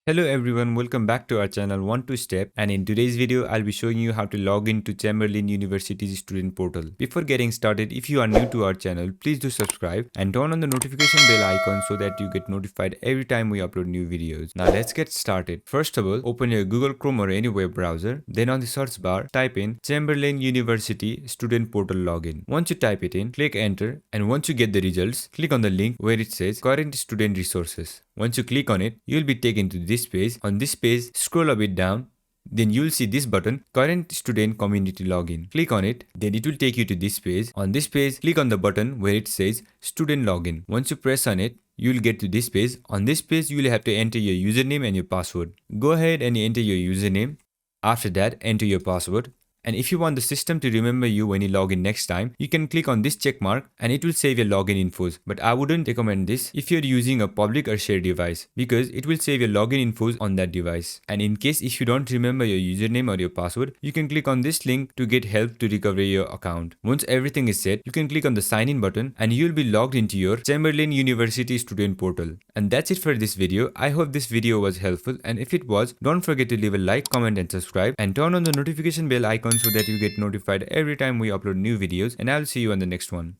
Hello everyone, welcome back to our channel 1 to Step, and in today's video I'll be showing you how to log into Chamberlain University Student Portal. Before getting started, if you are new to our channel, please do subscribe and turn on the notification bell icon so that you get notified every time we upload new videos. Now let's get started. First of all, open your Google Chrome or any web browser. Then on the search bar, type in Chamberlain University Student Portal login. Once you type it in, click enter, and once you get the results, click on the link where it says current student resources. Once you click on it, you'll be taken to this page. On this page, scroll a bit down. Then you'll see this button, Current Student Community Login. Click on it. Then it will take you to this page. On this page, click on the button where it says Student Login. Once you press on it, you'll get to this page. On this page, you'll have to enter your username and your password. Go ahead and enter your username. After that, enter your password. And if you want the system to remember you when you log in next time, you can click on this check mark and it will save your login infos. But I wouldn't recommend this if you're using a public or shared device because it will save your login infos on that device. And in case if you don't remember your username or your password, you can click on this link to get help to recover your account. Once everything is set, you can click on the sign in button and you'll be logged into your Chamberlain University Student Portal. And that's it for this video. I hope this video was helpful, and if it was, don't forget to leave a like, comment and subscribe, and turn on the notification bell icon so that you get notified every time we upload new videos, and I'll see you on the next one.